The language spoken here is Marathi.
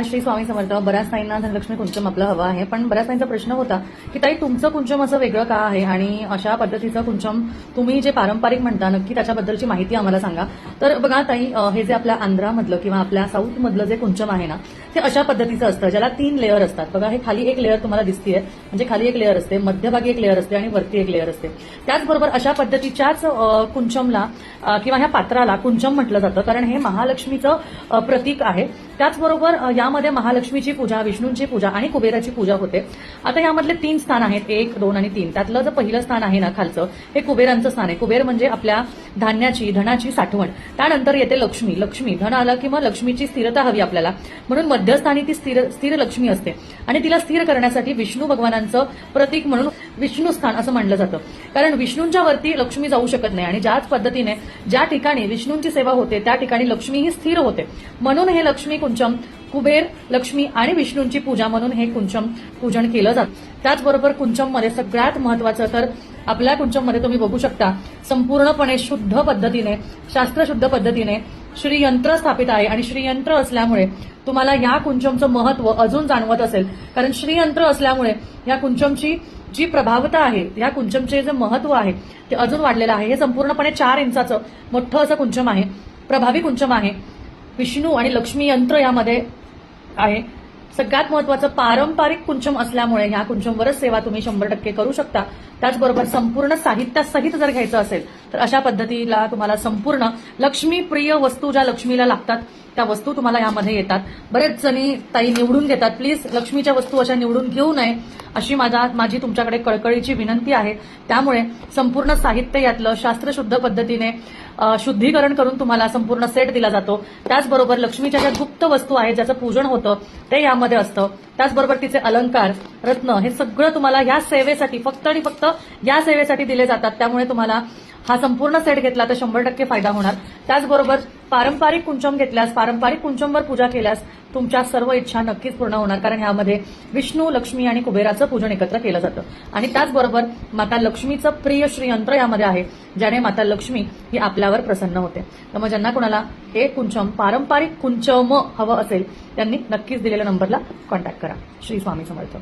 श्री स्वामी समर्थ. बऱ्याच ताईंना धनलक्ष्मी कुंचम आपलं हवं आहे, पण बऱ्याच ताईंचा प्रश्न होता की ताई तुमचं कुंचम असं वेगळं का आहे आणि अशा पद्धतीचं कुंचम तुम्ही जे पारंपरिक म्हणता नक्की त्याच्याबद्दलची माहिती आम्हाला सांगा. तर बघा ताई, हे जे आपल्या आंध्रामधलं किंवा आपल्या साऊथमधलं जे कुंचम आहे ना ते अशा पद्धतीचं असतं, ज्याला 3 लेअर असतात. बघा, हे खाली एक लेअर तुम्हाला दिसतीये, म्हणजे खाली एक लेअर असते, मध्यभागी एक लेअर असते आणि वरती एक लेअर असते. त्याचबरोबर अशा पद्धतीच्याच कुंचमला किंवा ह्या पात्राला कुंचम म्हटलं जातं, कारण हे महालक्ष्मीचं प्रतीक आहे. त्याचबरोबर यामध्ये महालक्ष्मीची पूजा, विष्णूंची पूजा आणि कुबेराची पूजा होते. आता यामधले 3 स्थान आहेत, 1, 2 आणि 3. त्यातलं जे पहिलं स्थान आहे ना खालचं, हे कुबेरांचं स्थान आहे. कुबेर म्हणजे आपल्या धान्याची, धनाची साठवण. त्यानंतर येते लक्ष्मी. लक्ष्मी, धन आलं की मग लक्ष्मीची स्थिरता हवी आपल्याला, म्हणून मध्यस्थानी ती स्थिर लक्ष्मी असते आणि तिला स्थिर करण्यासाठी विष्णू भगवानांचं प्रतीक म्हणून विष्णू स्थान असं म्हणलं जातं. कारण विष्णूंच्या वरती लक्ष्मी जाऊ शकत नाही आणि ज्याच पद्धतीने ज्या ठिकाणी विष्णूंची सेवा होते त्या ठिकाणी लक्ष्मी ही स्थिर होते, म्हणून हे लक्ष्मी कुंचम, कुबेर, लक्ष्मी आणि विष्णूंची पूजा म्हणून हे कुंचम पूजन केलं जातं. त्याचबरोबर कुंचममध्ये सगळ्यात महत्वाचं तर आपल्या कुंचममध्ये तुम्ही बघू शकता संपूर्णपणे शुद्ध पद्धतीने, शास्त्रशुद्ध पद्धतीने श्रीयंत्र स्थापित आहे आणि श्रीयंत्र असल्यामुळे तुम्हाला या कुंचमचं महत्व अजून जाणवत असेल, कारण श्रीयंत्र असल्यामुळे या कुंचमची जी प्रभावता आहे, या कुंचमचे जे महत्व आहे ते अजून वाढलेलं आहे. हे संपूर्णपणे 4 इंचाचं मोठं असं कुंचम आहे, प्रभावी कुंचम आहे. विष्णू आणि लक्ष्मी यंत्र यामध्ये आहे. सगळ्यात महत्वाचं पारंपरिक कुंचम असल्यामुळे ह्या कुंचमवरच सेवा तुम्ही 100% करू शकता. त्याचबरोबर संपूर्ण साहित्यासहित जर घ्यायचं असेल तर अशा पद्धतीला तुम्हाला संपूर्ण लक्ष्मीप्रिय वस्तू, ज्या लक्ष्मीला लागतात त्या वस्तू तुम्हाला यामध्ये येतात. बरेच जणी ताई निवडून घेतात, प्लीज लक्ष्मीच्या वस्तू अशा निवडून घेऊ नये अशी माझी तुमच्याकडे कळकळीची विनंती आहे. त्यामुळे संपूर्ण साहित्य यातलं शास्त्रशुद्ध पद्धतीने शुद्धीकरण करून तुम्हाला संपूर्ण सेट दिला जातो. त्याचबरोबर लक्ष्मीच्या ज्या गुप्त वस्तू आहेत, ज्याचं पूजन होतं ते यामध्ये असतं. त्याचबरोबर तिचे अलंकार, रत्न हे सगळं तुम्हाला या सेवेसाठी, फक्त आणि फक्त या सेवेसाठी दिले जातात. त्यामुळे तुम्हाला हा संपूर्ण सेट घेतला तर 100% फायदा होणार. त्याचबरोबर पारंपरिक कुंचम घेतल्यास, पारंपरिक कुंचमवर पूजा केल्यास तुमच्या सर्व इच्छा नक्कीच पूर्ण होणार, कारण ह्यामध्ये विष्णू, लक्ष्मी आणि कुबेराचं पूजन एकत्र केलं जातं. आणि त्याचबरोबर माता लक्ष्मीचं प्रिय श्रीयंत्र यामध्ये आहे, ज्याने माता लक्ष्मी ही आपल्यावर प्रसन्न होते. त्यामुळे ज्यांना कोणाला हे कुंचम, पारंपरिक कुंचम हवं असेल त्यांनी नक्कीच दिलेल्या नंबरला कॉन्टॅक्ट करा. श्री स्वामी समर्थ.